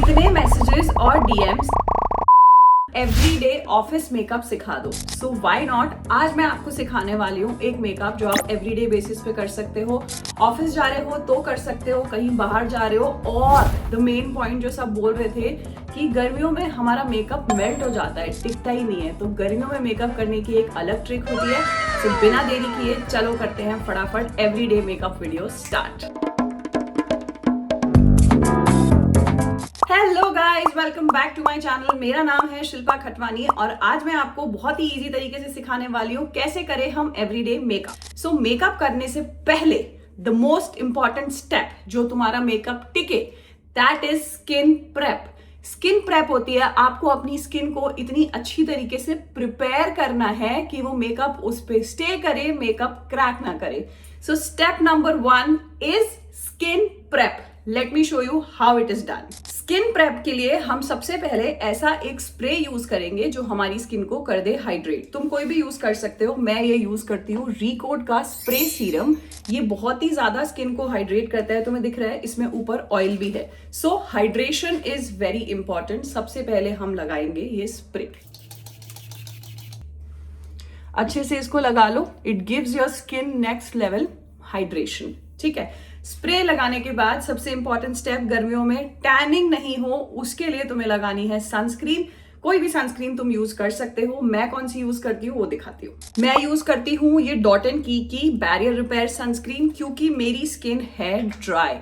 इतने मैसेजेस और DMs, everyday office makeup सिखा दो। सो व्हाई नॉट, आज मैं आपको सिखाने वाली हूँ एक मेकअप जो आप एवरीडे बेसिस पे कर सकते हो। ऑफिस जा रहे हो तो कर सकते हो, कहीं बाहर जा रहे हो। और द मेन पॉइंट जो सब बोल रहे थे कि गर्मियों में हमारा मेकअप मेल्ट हो जाता है, टिकता ही नहीं है, तो गर्मियों में मेकअप करने की एक अलग ट्रिक होती है। सो बिना देरी किए चलो करते हैं फटाफट everyday makeup video start. Hello guys, welcome back to my channel. मेरा नाम है शिल्पा खटवानी और आज मैं आपको बहुत ही इजी तरीके से सिखाने वाली हूँ कैसे करें हम एवरीडे मेकअप। सो मेकअप करने से पहले द मोस्ट इंपॉर्टेंट स्टेप जो तुम्हारा मेकअप टिके, that is skin prep. Skin prep होती है आपको अपनी स्किन को इतनी अच्छी तरीके से प्रिपेयर करना है कि वो मेकअप उस पे स्टे करे, मेकअप क्रैक ना करे। So step number 1 is skin prep. Late me show you how it is done. Skin prep के लिए हम सबसे पहले ऐसा एक स्प्रे यूज करेंगे जो हमारी स्किन को कर दे हाइड्रेट। तुम कोई भी यूज कर सकते हो, मैं ये यूज करती हूँ रिकोड का स्प्रे सीरम। ये बहुत ही ज्यादा स्किन को हाइड्रेट करता है। तुम्हें दिख रहा है इसमें ऊपर ऑयल भी है। सो हाइड्रेशन इज वेरी इंपॉर्टेंट। सबसे पहले हम लगाएंगे ये स्प्रे। अच्छे से इसको लगा लो। It gives your skin next level hydration. ठीक है, स्प्रे लगाने के बाद सबसे इंपॉर्टेंट स्टेप, गर्मियों में टैनिंग नहीं हो उसके लिए तुम्हें लगानी है सनस्क्रीन। कोई भी सनस्क्रीन तुम यूज कर सकते हो। मैं कौन सी यूज करती हूँ वो दिखाती हूँ। मैं यूज करती हूँ ये डॉट एंड की बैरियर रिपेयर सनस्क्रीन, क्योंकि मेरी स्किन है ड्राई।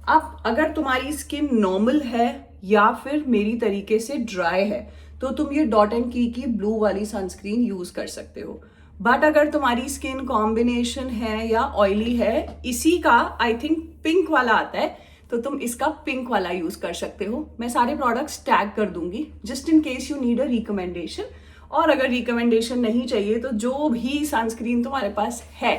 अब अगर तुम्हारी स्किन नॉर्मल है या फिर मेरी तरीके से ड्राई है तो तुम ये डॉट एंड की ब्लू वाली सनस्क्रीन यूज कर सकते हो। बट अगर तुम्हारी स्किन कॉम्बिनेशन है या ऑयली है, इसी का आई थिंक पिंक वाला आता है, तो तुम इसका पिंक वाला यूज कर सकते हो। मैं सारे प्रोडक्ट्स टैग कर दूंगी just in case you need a recommendation. और अगर रिकमेंडेशन नहीं चाहिए तो जो भी सनस्क्रीन तुम्हारे पास है,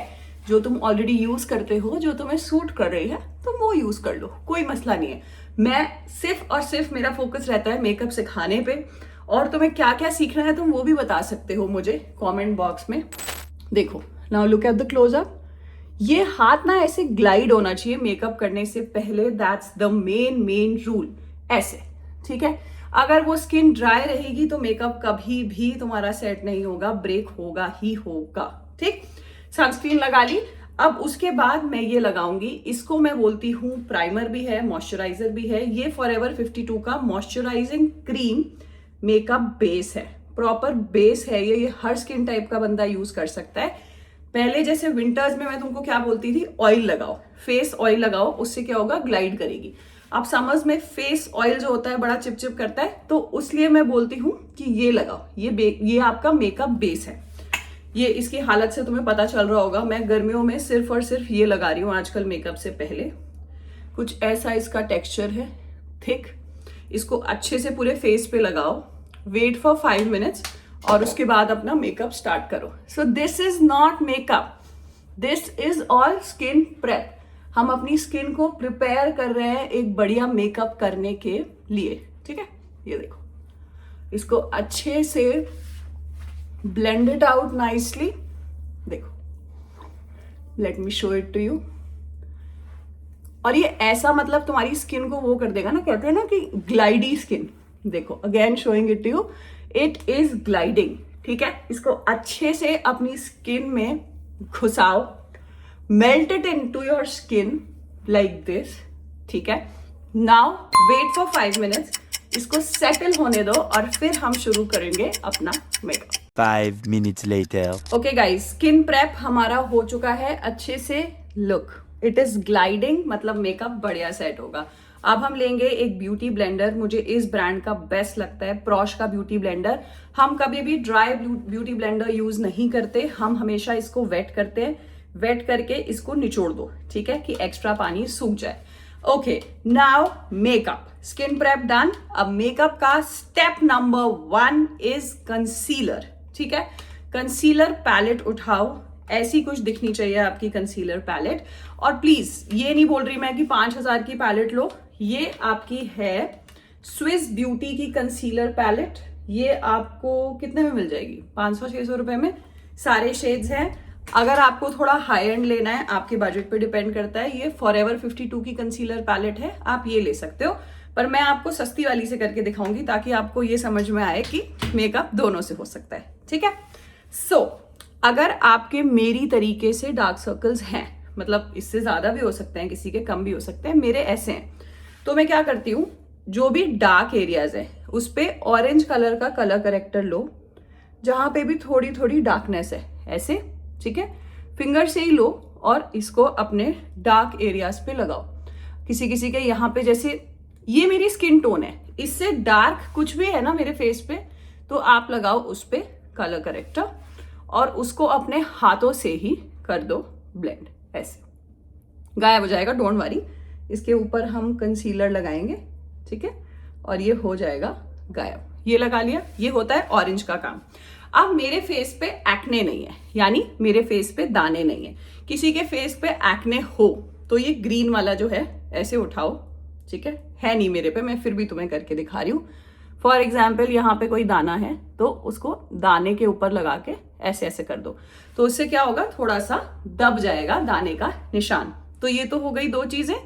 जो तुम ऑलरेडी यूज करते हो, जो तुम्हें सूट कर रही है, तुम वो यूज कर लो, कोई मसला नहीं है। मैं सिर्फ और सिर्फ मेरा फोकस रहता है मेकअप सिखाने पे। और तुम्हें क्या क्या सीखना है तुम वो भी बता सकते हो मुझे कमेंट बॉक्स में। देखो, now look at the closeup. ये हाथ ना ऐसे ग्लाइड होना चाहिए मेकअप करने से पहले। That's the main rule. ऐसे, ठीक है। अगर वो स्किन ड्राई रहेगी तो मेकअप कभी भी तुम्हारा सेट नहीं होगा, ब्रेक होगा ही होगा। ठीक, सनस्क्रीन लगा ली। अब उसके बाद मैं ये लगाऊंगी, इसको मैं बोलती हूँ प्राइमर भी है, मॉइस्चराइजर भी है। ये फॉरएवर 52 का मॉइस्चराइजिंग क्रीम मेकअप बेस है, प्रॉपर बेस है ये हर स्किन टाइप का बंदा यूज कर सकता है। पहले जैसे विंटर्स में मैं तुमको क्या बोलती थी, ऑयल लगाओ, फेस ऑयल लगाओ, उससे क्या होगा, ग्लाइड करेगी। अब समर्स में फेस ऑयल जो होता है बड़ा चिपचिप करता है, तो इसलिए मैं बोलती हूँ कि ये लगाओ, ये आपका मेकअप बेस है। ये इसकी हालत से तुम्हें पता चल रहा होगा, मैं गर्मियों में सिर्फ और सिर्फ ये लगा रही हूँ आजकल मेकअप से पहले। कुछ ऐसा इसका टेक्सचर है, थिक। इसको अच्छे से पूरे फेस पे लगाओ, वेट फॉर 5 मिनट्स और उसके बाद अपना मेकअप स्टार्ट करो। सो this is not makeup, this is all skin prep. हम अपनी स्किन को प्रिपेयर कर रहे हैं एक बढ़िया मेकअप करने के लिए। ठीक है, ये देखो, इसको अच्छे से ब्लेंड इट आउट नाइसली। देखो, let me show it to you. और ये ऐसा मतलब तुम्हारी स्किन को वो कर देगा ना, कहते हैं ना कि ग्लाइडी स्किन। देखो, again showing it to you, it is gliding. ठीक है, इसको अच्छे से अपनी स्किन में घुसाओ, melt it into your skin like this. ठीक है, नाउ वेट फॉर 5 मिनट्स, इसको सेटल होने दो और फिर हम शुरू करेंगे अपना makeup. 5 minutes later. Okay guys, skin prep हमारा हो चुका है अच्छे से। लुक, इट इज ग्लाइडिंग, मतलब मेकअप बढ़िया सेट होगा। अब हम लेंगे एक ब्यूटी ब्लेंडर। मुझे इस ब्रांड का बेस्ट लगता है, प्रॉश का ब्यूटी ब्लेंडर। हम कभी भी ड्राई ब्यूटी ब्लेंडर यूज नहीं करते, हम हमेशा इसको वेट करते हैं। वेट करके इसको निचोड़ दो, ठीक है, कि एक्स्ट्रा पानी सूख जाए। Okay, now makeup, skin prep done. अब मेकअप का स्टेप नंबर 1 इज कंसीलर। ठीक है, कंसीलर पैलेट उठाओ, ऐसी कुछ दिखनी चाहिए आपकी कंसीलर पैलेट। और प्लीज ये नहीं बोल रही मैं कि 5000 की पैलेट लो, ये आपकी है स्विस ब्यूटी की कंसीलर पैलेट। ये आपको कितने में मिल जाएगी, 500-600 रुपए में सारे शेड्स हैं। अगर आपको थोड़ा हाई एंड लेना है, आपके बजट पे डिपेंड करता है। ये फॉरएवर 52 की कंसीलर पैलेट है, आप ये ले सकते हो। पर मैं आपको सस्ती वाली से करके दिखाऊंगी ताकि आपको ये समझ में आए कि मेकअप दोनों से हो सकता है, ठीक है। सो अगर आपके मेरी तरीके से डार्क सर्कल्स हैं, मतलब इससे ज्यादा भी हो सकते हैं, किसी के कम भी हो सकते हैं, मेरे ऐसे हैं, तो मैं क्या करती हूँ, जो भी डार्क एरियाज है उस पे ऑरेंज कलर का कलर करेक्टर लो, जहां पे भी थोड़ी थोड़ी डार्कनेस है ऐसे, ठीक है, फिंगर से ही लो और इसको अपने डार्क एरियाज पे लगाओ। किसी किसी के यहाँ पे, जैसे ये मेरी स्किन टोन है, इससे डार्क कुछ भी है ना मेरे फेस पे, तो आप लगाओ उस पे कलर करेक्टर और उसको अपने हाथों से ही कर दो ब्लेंड, ऐसे गायब हो जाएगा, डोंट वरी। इसके ऊपर हम कंसीलर लगाएंगे, ठीक है, और ये हो जाएगा गायब। ये लगा लिया, ये होता है ऑरेंज का काम। अब मेरे फेस पे एक्ने नहीं है, यानी मेरे फेस पे दाने नहीं है। किसी के फेस पे एक्ने हो तो ये ग्रीन वाला जो है ऐसे उठाओ, ठीक है नहीं मेरे पे, मैं फिर भी तुम्हें करके दिखा रही हूँ। फॉर एग्जाम्पल यहाँ पे कोई दाना है तो उसको दाने के ऊपर लगा के ऐसे ऐसे कर दो, तो उससे क्या होगा, थोड़ा सा दब जाएगा दाने का निशान। तो ये तो हो गई दो चीजें,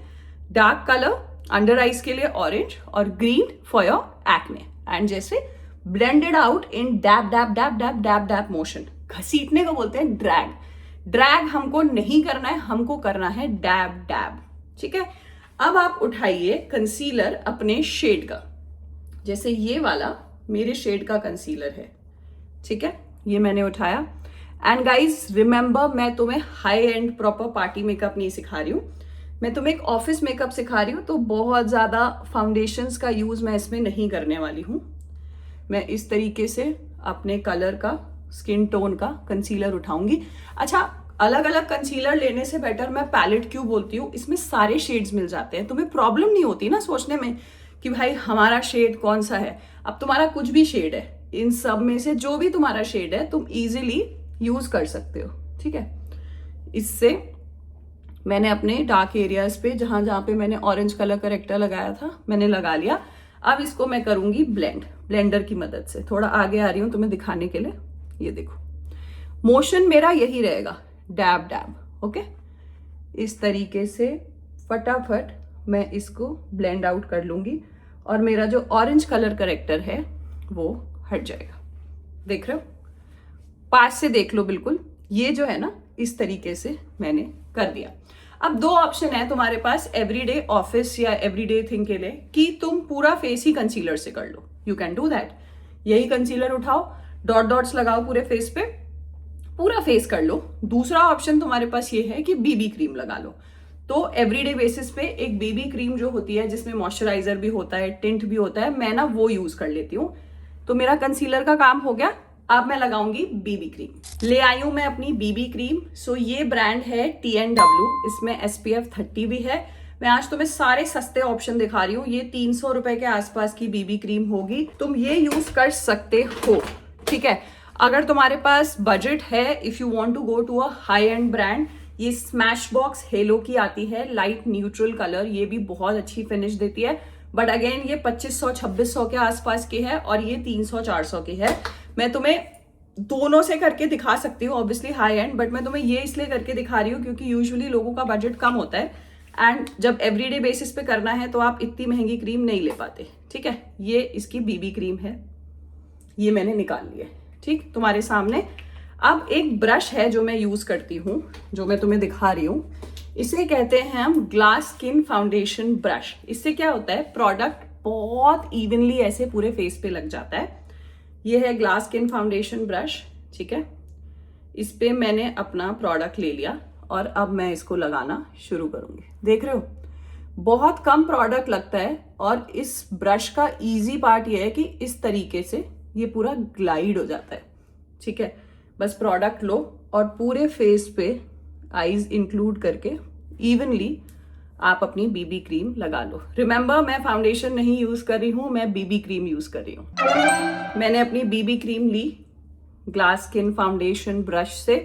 डार्क कलर अंडर आइज के लिए ऑरेंज और green for your acne, and जैसे blended out in dab dab dab dab dab dab motion. घसीटने को बोलते हैं ड्रैग। ड्रैग हमको नहीं करना है, हमको करना है डैब डैब, ठीक है। अब आप उठाइए कंसीलर अपने शेड का, जैसे ये वाला मेरे शेड का कंसीलर है, ठीक है, ये मैंने उठाया। एंड गाइज रिमेंबर, मैं तुम्हें high and proper party makeup नहीं सिखा रही हूँ, मैं तुम्हें एक ऑफिस मेकअप सिखा रही हूँ, तो बहुत ज्यादा फाउंडेशंस का यूज मैं इसमें नहीं करने वाली हूँ। मैं इस तरीके से अपने कलर का, स्किन टोन का कंसीलर उठाऊंगी। अच्छा, अलग अलग कंसीलर लेने से बेटर मैं पैलेट क्यों बोलती हूँ, इसमें सारे शेड्स मिल जाते हैं, तुम्हें प्रॉब्लम नहीं होती ना सोचने में कि भाई हमारा शेड कौन सा है। अब तुम्हारा कुछ भी शेड है, इन सब में से जो भी तुम्हारा शेड है तुम इजीली यूज कर सकते हो, ठीक है। इससे मैंने अपने डार्क एरियाज पे जहां जहां पे मैंने ऑरेंज कलर करेक्टर लगाया था मैंने लगा लिया। अब इसको मैं करूंगी ब्लेंड, ब्लेंडर की मदद से। थोड़ा आगे आ रही हूं तुम्हें दिखाने के लिए, ये देखो मोशन मेरा यही रहेगा, डैब डैब, ओके। इस तरीके से फटाफट मैं इसको ब्लेंड आउट कर लूंगी और मेरा जो ऑरेंज कलर करेक्टर है वो हट जाएगा। देख रहे हो, पास से देख लो, बिल्कुल ये जो है ना इस तरीके से मैंने कर दिया। अब दो ऑप्शन है तुम्हारे पास एवरीडे ऑफिस या एवरीडे थिंग के लिए कि तुम पूरा फेस ही कंसीलर से कर लो, यू कैन डू दैट। यही कंसीलर उठाओ, डॉट डॉट्स लगाओ पूरे फेस पे, पूरा फेस कर लो। दूसरा ऑप्शन तुम्हारे पास ये है कि बीबी क्रीम लगा लो। तो एवरीडे बेसिस पे एक बीबी क्रीम जो होती है जिसमें मॉइस्चराइजर भी होता है, टिंट भी होता है, मैं ना वो यूज कर लेती हूँ। तो मेरा कंसीलर का काम हो गया, अब मैं लगाऊंगी बीबी क्रीम। ले आई हूं मैं अपनी बीबी क्रीम। सो ये ब्रांड है TNW, इसमें SPF 30 भी है। मैं आज तुम्हें सारे सस्ते ऑप्शन दिखा रही हूँ। ये 300 रुपए के आसपास की बीबी क्रीम होगी, तुम ये यूज कर सकते हो, ठीक है। अगर तुम्हारे पास बजट है, if you want to go to a high end brand, ये स्मैश बॉक्स हेलो की आती है, लाइट न्यूट्रल कलर, ये भी बहुत अच्छी फिनिश देती है। बट अगेन ये 2500-2600 के आसपास की है और ये 300-400 की है। मैं तुम्हें दोनों से करके दिखा सकती हूँ, ऑब्वियसली हाई एंड, बट मैं तुम्हें ये इसलिए करके दिखा रही हूँ क्योंकि यूजुअली लोगों का बजट कम होता है एंड जब एवरीडे बेसिस पे करना है तो आप इतनी महंगी क्रीम नहीं ले पाते, ठीक है। ये इसकी बीबी क्रीम है, ये मैंने निकाल ली है, ठीक, तुम्हारे सामने। अब एक ब्रश है जो मैं यूज करती हूँ, जो मैं तुम्हें दिखा रही हूँ, इसे कहते हैं हम ग्लास स्किन फाउंडेशन ब्रश। इससे क्या होता है, प्रोडक्ट बहुत इवनली ऐसे पूरे फेस पे लग जाता है। ये है ग्लास स्किन फाउंडेशन ब्रश, ठीक है। इस पे मैंने अपना प्रोडक्ट ले लिया और अब मैं इसको लगाना शुरू करूंगी। देख रहे हो, बहुत कम प्रोडक्ट लगता है और इस ब्रश का इजी पार्ट ये है कि इस तरीके से ये पूरा ग्लाइड हो जाता है, ठीक है। बस प्रोडक्ट लो और पूरे फेस पे आईज इंक्लूड करके इवनली आप अपनी बीबी क्रीम लगा लो। रिमेंबर, मैं फाउंडेशन नहीं यूज कर रही हूं, मैं बीबी क्रीम यूज कर रही हूं। मैंने अपनी बीबी क्रीम ली ग्लास स्किन फाउंडेशन ब्रश से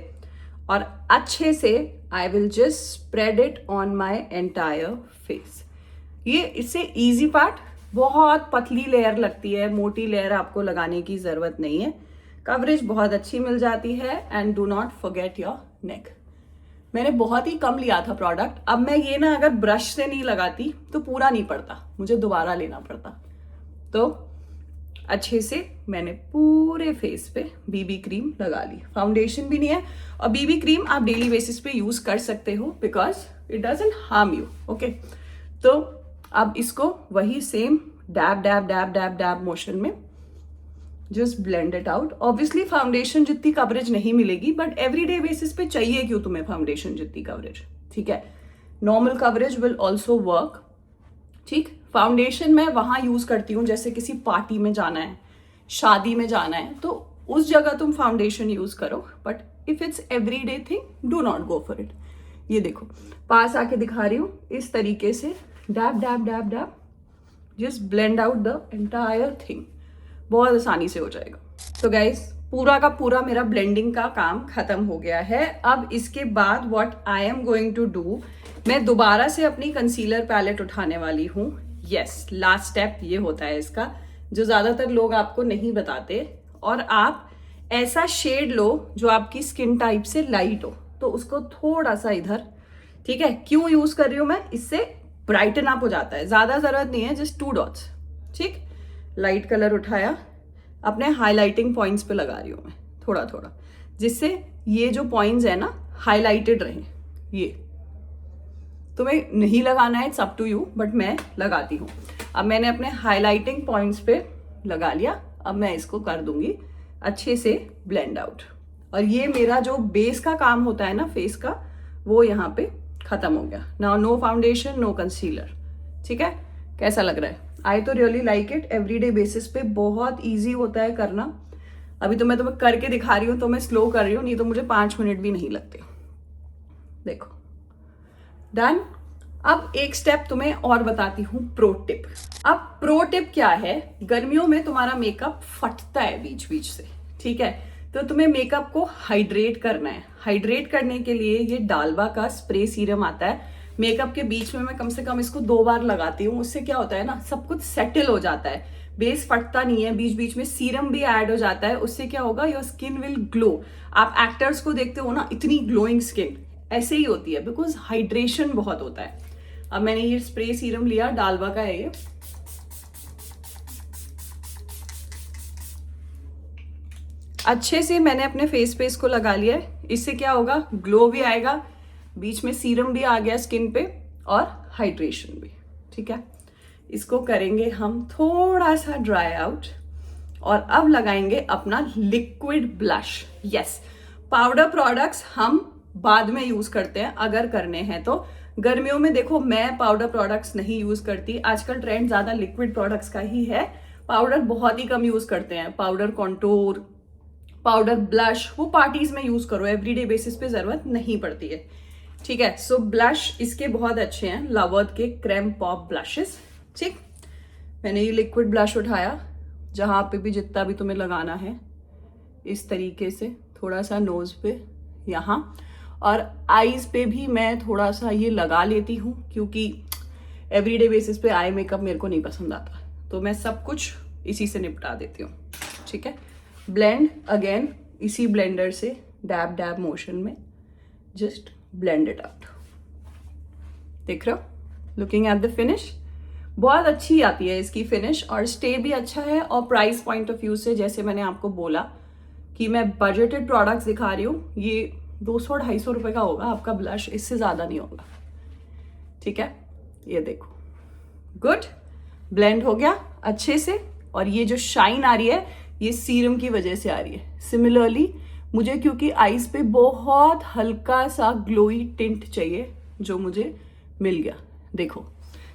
और अच्छे से I will just spread it on my entire face. ये इससे इजी पार्ट, बहुत पतली लेयर लगती है, मोटी लेयर आपको लगाने की जरूरत नहीं है, कवरेज बहुत अच्छी मिल जाती है। And do not forget your neck. मैंने बहुत ही कम लिया था प्रोडक्ट। अब मैं ये ना अगर ब्रश से नहीं लगाती तो पूरा नहीं पड़ता, मुझे दोबारा लेना पड़ता। तो अच्छे से मैंने पूरे फेस पे बीबी क्रीम लगा ली। फाउंडेशन भी नहीं है, और बीबी क्रीम आप डेली बेसिस पे यूज कर सकते हो because it doesn't harm you. Okay, तो अब इसको वही same dab dab dab dab dab motion में just blend it out. Obviously foundation जितनी कवरेज नहीं मिलेगी, बट एवरीडे बेसिस पे चाहिए क्यों तुम्हें फाउंडेशन जितनी कवरेज, ठीक है। Normal coverage will also work, ठीक। फाउंडेशन मैं वहां यूज करती हूँ जैसे किसी पार्टी में जाना है, शादी में जाना है, तो उस जगह तुम फाउंडेशन यूज करो, but if it's everyday thing do not go for it. ये देखो पास आके दिखा रही हूँ, इस तरीके से dab dab dab dab just blend out the entire thing, बहुत आसानी से हो जाएगा। तो गाइस पूरा का पूरा मेरा ब्लेंडिंग का काम खत्म हो गया है। अब इसके बाद what I am going to do, मैं दोबारा से अपनी कंसीलर पैलेट उठाने वाली हूँ। यस, लास्ट स्टेप ये होता है इसका, जो ज्यादातर लोग आपको नहीं बताते। और आप ऐसा शेड लो जो आपकी स्किन टाइप से लाइट हो, तो उसको थोड़ा सा इधर, ठीक है। क्यों यूज कर रही हूं मैं, इससे ब्राइटन अप हो जाता है, ज्यादा जरूरत नहीं है, जस्ट 2 डॉट्स, ठीक। लाइट कलर उठाया, अपने हाईलाइटिंग पॉइंट्स पे लगा रही हूं मैं थोड़ा थोड़ा, जिससे ये जो पॉइंट्स है ना हाईलाइटेड रहे। ये तुम्हें नहीं लगाना है, it's up to you, but मैं लगाती हूँ। अब मैंने अपने हाईलाइटिंग पॉइंट्स पे लगा लिया, अब मैं इसको कर दूंगी अच्छे से ब्लेंड आउट। और ये मेरा जो बेस का काम होता है ना फेस का, वो यहाँ पे खत्म हो गया। Now no foundation, no concealer, ठीक है। कैसा लग रहा है? आई तो really like it. Everyday basis पे बहुत ईजी होता है करना। अभी तो मैं तुम्हें करके दिखा रही हूँ तो मैं स्लो कर रही हूँ, नहीं तो मुझे 5 मिनट भी नहीं लगते। देखो डन। अब एक स्टेप तुम्हें और बताती हूँ, प्रो टिप। अब प्रो टिप क्या है, गर्मियों में तुम्हारा मेकअप फटता है बीच बीच से, ठीक है। तो तुम्हें मेकअप को हाइड्रेट करना है। हाइड्रेट करने के लिए ये डालबा का स्प्रे सीरम आता है। मेकअप के बीच में मैं कम से कम इसको 2 बार लगाती हूँ। उससे क्या होता है ना, सब कुछ सेटल हो जाता है, बेस फटता नहीं है, बीच बीच में सीरम भी ऐड हो जाता है। उससे क्या होगा, योर स्किन विल ग्लो। आप एक्टर्स को देखते हो ना, इतनी ग्लोइंग स्किन ऐसे ही होती है, बिकॉज हाइड्रेशन बहुत होता है। अब मैंने ये स्प्रे सीरम लिया, डालबा का है ये। अच्छे से मैंने अपने फेस पे इसको लगा लिया है। इससे क्या होगा, ग्लो भी आएगा, बीच में सीरम भी आ गया स्किन पे, और हाइड्रेशन भी, ठीक है। इसको करेंगे हम थोड़ा सा ड्राई आउट, और अब लगाएंगे अपना liquid blush. Yes, powder products हम बाद में यूज करते हैं अगर करने हैं तो। गर्मियों में देखो मैं पाउडर प्रोडक्ट्स नहीं यूज करती, आजकल ट्रेंड ज्यादा लिक्विड प्रोडक्ट्स का ही है। पाउडर बहुत ही कम यूज करते हैं। पाउडर कॉन्टूर, पाउडर ब्लश, वो पार्टीज में यूज करो, एवरीडे बेसिस पे जरूरत नहीं पड़ती है, ठीक है। सो ब्लश इसके बहुत अच्छे हैं, लावर्थ के क्रेम पॉप ब्लशेस, ठीक। मैंने ये लिक्विड ब्लश उठाया, जहां पे भी जितना भी तुम्हें लगाना है, इस तरीके से थोड़ा सा नोज पे यहाँ, और आईज पे भी मैं थोड़ा सा ये लगा लेती हूँ, क्योंकि एवरीडे बेसिस पे आई मेकअप मेरे को नहीं पसंद आता, तो मैं सब कुछ इसी से निपटा देती हूँ, ठीक है। ब्लेंड अगेन इसी ब्लेंडर से डैब डैब मोशन में जस्ट ब्लेंड इट आउट। देख रहे हो, लुकिंग एट द फिनिश, बहुत अच्छी आती है इसकी फिनिश, और स्टे भी अच्छा है। और प्राइस पॉइंट ऑफ व्यू से, जैसे मैंने आपको बोला कि मैं बजटेड प्रोडक्ट्स दिखा रही हूँ, ये 200-250 रुपए का होगा आपका ब्लश, इससे ज्यादा नहीं होगा, ठीक है। ये देखो, गुड, ब्लेंड हो गया अच्छे से। और ये जो शाइन आ रही है, ये सीरम की वजह से आ रही है। सिमिलरली मुझे, क्योंकि आईज पे बहुत हल्का सा ग्लोई टिंट चाहिए, जो मुझे मिल गया, देखो।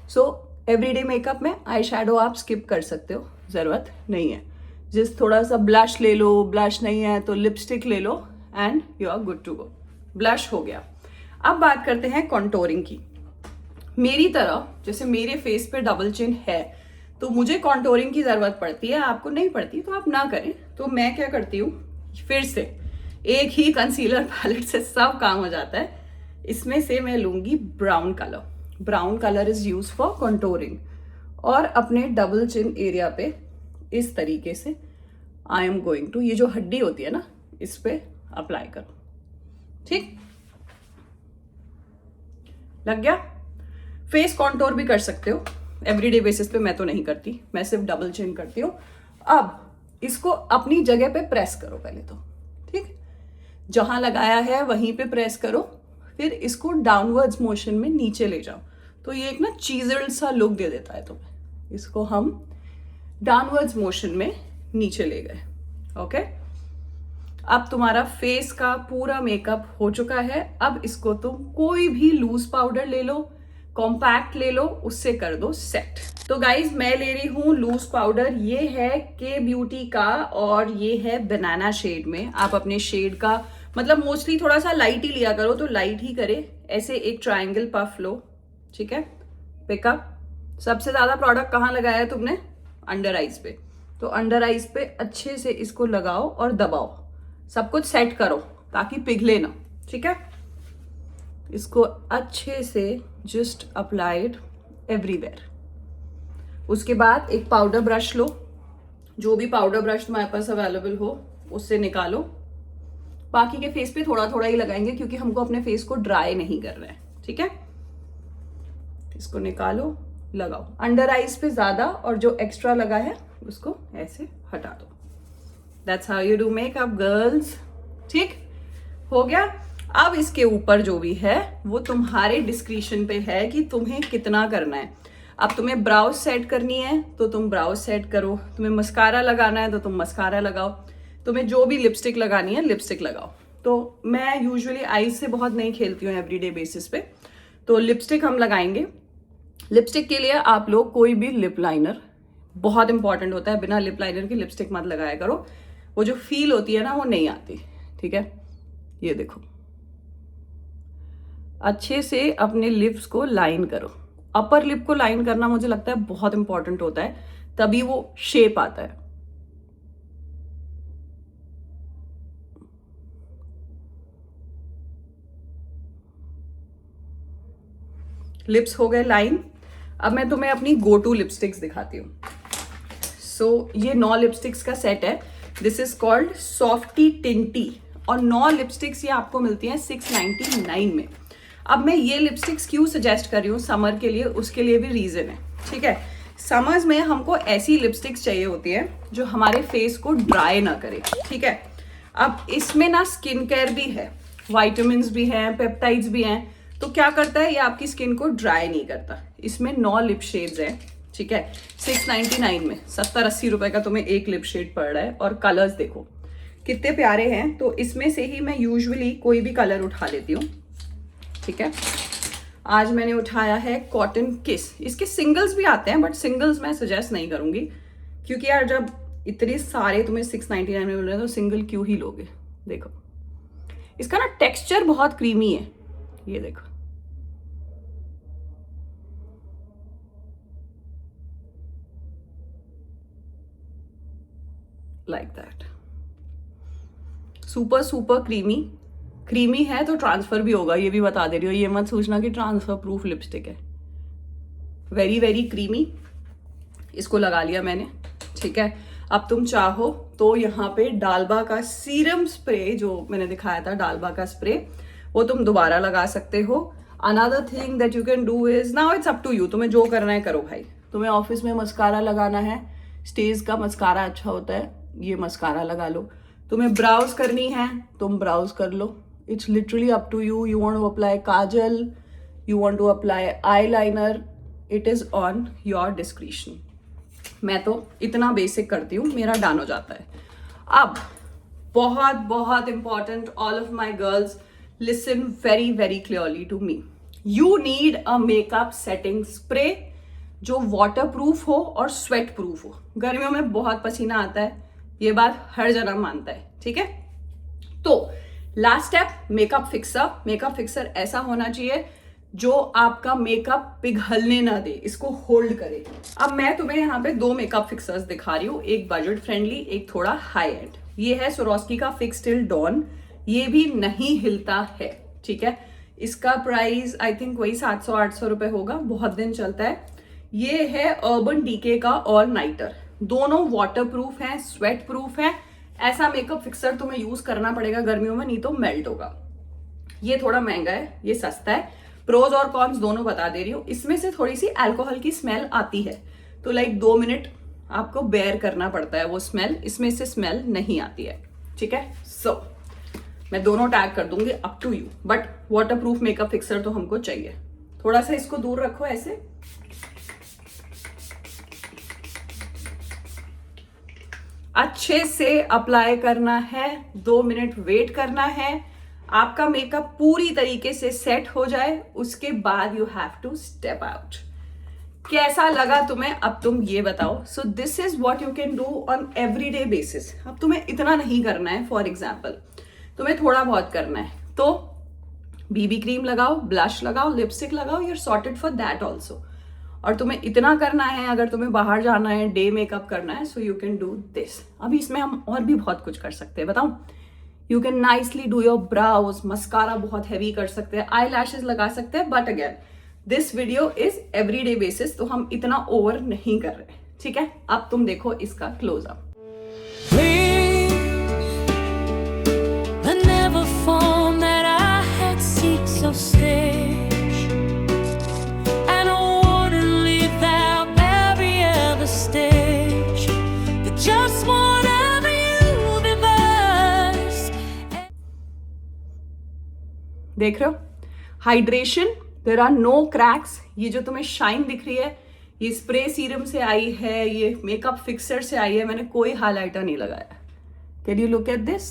सो एवरीडे मेकअप में आई शेडो आप स्किप कर सकते हो, जरूरत नहीं है। जिस थोड़ा सा ब्लश ले लो, ब्लश नहीं है तो लिपस्टिक ले लो, and you are good to go. Blush हो गया। अब बात करते हैं कॉन्टोरिंग की। मेरी तरह, जैसे मेरे फेस पे डबल चिन है, तो मुझे कॉन्टोरिंग की जरूरत पड़ती है, आपको नहीं पड़ती तो आप ना करें। तो मैं क्या करती हूँ, फिर से एक ही कंसीलर पैलेट से सब काम हो जाता है। इसमें से मैं लूंगी brown colour. Brown colour is use for contouring, और अपने डबल चिन एरिया पे इस तरीके से आई एम गोइंग टू, ये जो हड्डी होती है ना, इस पे अप्लाई करो, ठीक। लग गया? फेस कॉन्टोर भी कर सकते हो, एवरीडे बेसिस पे मैं तो नहीं करती, मैं सिर्फ डबल चिन करती हूँ। अब इसको अपनी जगह पे प्रेस करो पहले तो, ठीक? जहां लगाया है वहीं पे प्रेस करो, फिर इसको डाउनवर्ड्स मोशन में नीचे ले जाओ, तो ये एक ना चीजल्ड सा लुक दे देता है तुम्हें। इसको हम डाउनवर्ड्स मोशन में नीचे ले गए, ओके? अब तुम्हारा फेस का पूरा मेकअप हो चुका है। अब इसको तुम कोई भी लूज पाउडर ले लो, कॉम्पैक्ट ले लो, उससे कर दो सेट। तो गाइज मैं ले रही हूँ लूज पाउडर, ये है के ब्यूटी का और ये है बनाना शेड में। आप अपने शेड का मतलब मोस्टली थोड़ा सा लाइट ही लिया करो, तो लाइट ही करे। ऐसे एक ट्रायंगल पफ लो, ठीक है? पिकअप। सबसे ज्यादा प्रोडक्ट कहाँ लगाया है तुमने? अंडर आइज पे। तो अंडर आइज पे अच्छे से इसको लगाओ और दबाओ, सब कुछ सेट करो ताकि पिघले ना, ठीक है? इसको अच्छे से जस्ट अप्लाइड एवरीवेयर। उसके बाद एक पाउडर ब्रश लो, जो भी पाउडर ब्रश तुम्हारे पास अवेलेबल हो उससे निकालो। बाकी के फेस पे थोड़ा थोड़ा ही लगाएंगे क्योंकि हमको अपने फेस को ड्राई नहीं करना है, ठीक है? इसको निकालो, लगाओ अंडर आईज पे ज्यादा, और जो एक्स्ट्रा लगा है उसको ऐसे हटा दो। That's how you do makeup girls, ठीक? हो गया। अब इसके ऊपर जो भी है वो तुम्हारे डिस्क्रिप्शन पे है कि तुम्हें कितना करना है। अब तुम्हें ब्राउज सेट करनी है तो तुम ब्राउज सेट करो, तुम्हें मस्कारा लगाना है तो तुम मस्कारा लगाओ, तुम्हें जो भी लिपस्टिक लगानी है लिपस्टिक लगाओ। तो मैं यूजुअली आईज से बहुत नहीं खेलती हूँ एवरीडे बेसिस पे, तो लिपस्टिक हम लगाएंगे। लिपस्टिक के लिए आप लोग कोई भी लिप लाइनर, बहुत इंपॉर्टेंट होता है, बिना लिप लाइनर की लिपस्टिक मत लगाया करो, वो जो फील होती है ना वो नहीं आती, ठीक है? ये देखो, अच्छे से अपने लिप्स को लाइन करो। अपर लिप को लाइन करना मुझे लगता है बहुत इंपॉर्टेंट होता है, तभी वो शेप आता है। लिप्स हो गए लाइन। अब मैं तुम्हें अपनी गो टू लिपस्टिक्स दिखाती हूँ। सो ये 9 लिपस्टिक्स का सेट है। दिस इज कॉल्ड सॉफ्टी टिंटी, और 9 लिपस्टिक्स ये आपको मिलती हैं 699 में। अब मैं ये लिपस्टिक्स क्यों सजेस्ट कर रही हूँ समर के लिए, उसके लिए भी रीजन है, ठीक है? समर्स में हमको ऐसी लिपस्टिक्स चाहिए होती है जो हमारे फेस को ड्राई ना करे, ठीक है? अब इसमें ना स्किन केयर भी है, वाइटामिन भी हैं, पेप्टाइड्स भी हैं, तो क्या करता है ये आपकी स्किन को ड्राई नहीं करता। इसमें 9 लिप शेड्स हैं, ठीक है? 699 में 70-80 रुपए का तुम्हें एक लिप शेड पड़ रहा है, और कलर्स देखो कितने प्यारे हैं। तो इसमें से ही मैं यूजुअली कोई भी कलर उठा लेती हूँ, ठीक है? आज मैंने उठाया है कॉटन किस। इसके सिंगल्स भी आते हैं बट सिंगल्स मैं सजेस्ट नहीं करूंगी, क्योंकि यार जब इतने सारे तुम्हें 699 में मिल रहे हैं तो सिंगल क्यों ही लोगे। देखो इसका ना टेक्सचर बहुत क्रीमी है, ये देखो, like that, super super creamy. Creamy है तो ट्रांसफर भी होगा, ये भी बता दे रही हो, ये मत सोचना कि ट्रांसफर प्रूफ लिपस्टिक है। Very very creamy. इसको लगा लिया मैंने, ठीक है? अब तुम चाहो तो यहाँ पे डालबा का सीरम स्प्रे जो मैंने दिखाया था, डालबा का स्प्रे, वो तुम दोबारा लगा सकते हो। Another thing that you can do is, now it's up to you, तुम्हें जो करना है करो भाई। तुम्हें ऑफिस में मस्कारा लगाना है, स्टेज का मस्कारा अच्छा होता है, ये मस्कारा लगा लो। तुम्हें ब्राउज करनी है तुम ब्राउज कर लो, it's literally up to you. You want to apply kajal, you want to apply eyeliner, it is on your description. मैं तो इतना बेसिक करती हूँ, मेरा डन हो जाता है। अब बहुत बहुत important, all of my girls listen very very clearly to me, you need a makeup setting spray जो वाटर प्रूफ हो और स्वेट प्रूफ हो। गर्मियों में बहुत पसीना आता है, ये बात हर जना मानता है, ठीक है? तो last step makeup fixer. Makeup fixer ऐसा होना चाहिए जो आपका मेकअप पिघलने ना दे, इसको होल्ड करे। अब मैं तुम्हें यहाँ पे 2 मेकअप फिक्सर्स दिखा रही हूँ, एक बजट फ्रेंडली, एक थोड़ा हाई एंड। ये है स्वरोस्की का फिक्स टिल डॉन, ये भी नहीं हिलता है, ठीक है? इसका प्राइस आई थिंक वही 700-800 रुपए होगा, बहुत दिन चलता है। ये है अर्बन डीके का ऑल नाइटर, दोनों वाटर प्रूफ है, स्वेट प्रूफ है। ऐसा मेकअप फिक्सर तुम्हें यूज करना पड़ेगा गर्मियों में, नहीं तो मेल्ट होगा। ये थोड़ा महंगा है, ये सस्ता है, प्रोज और कॉन्स दोनों बता दे रही हूँ। इसमें से थोड़ी सी अल्कोहल की स्मेल आती है, तो लाइक 2 मिनट आपको बेयर करना पड़ता है वो स्मेल, इसमें से स्मेल नहीं आती है, ठीक है। सो मैं दोनों टैग कर दूंगी, up to you, but waterproof makeup fixer तो हमको चाहिए। थोड़ा सा इसको दूर रखो ऐसे, अच्छे से अप्लाई करना है, 2 मिनट वेट करना है, आपका मेकअप पूरी तरीके से सेट हो जाए, उसके बाद you have to step out. कैसा लगा तुम्हें, अब तुम ये बताओ। So this is what you can do on everyday basis. अब तुम्हें इतना नहीं करना है, फॉर एग्जाम्पल तुम्हें थोड़ा बहुत करना है, तो बीबी क्रीम लगाओ, ब्लश लगाओ, लिपस्टिक लगाओ, you're sorted for that also. और तुम्हें इतना करना है, अगर तुम्हें बाहर जाना है, डे मेकअप करना है, so you can do this. अभी इसमें हम और भी बहुत कुछ कर सकते हैं, बताऊं। You can nicely do your browse, mascara बहुत हैवी कर सकते हैं, आई लैशेज लगा सकते हैं, but again this video is everyday basis, तो हम इतना ओवर नहीं कर रहे, ठीक है। अब तुम देखो इसका क्लोजअप। देख रहे हो, hydration, there are no cracks. ये जो तुम्हें शाइन दिख रही है, ये स्प्रे सीरम से आई है, ये मेकअप फिक्सर से आई है, मैंने कोई हाइलाइटर नहीं लगाया। Can you look at this?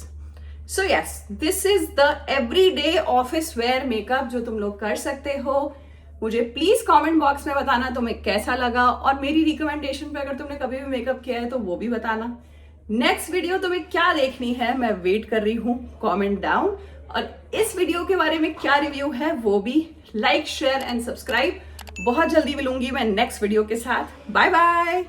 So yes, this is the everyday office where makeup जो तुम लोग कर सकते हो। मुझे प्लीज कमेंट बॉक्स में बताना तुम्हें कैसा लगा, और मेरी रिकमेंडेशन पे अगर तुमने कभी भी मेकअप किया है तो वो भी बताना। नेक्स्ट वीडियो तुम्हें क्या देखनी है, मैं वेट कर रही हूँ, कमेंट डाउन। और इस वीडियो के बारे में क्या रिव्यू है वो भी लाइक, शेयर एंड सब्सक्राइब। बहुत जल्दी मिलूंगी मैं नेक्स्ट वीडियो के साथ। Bye bye.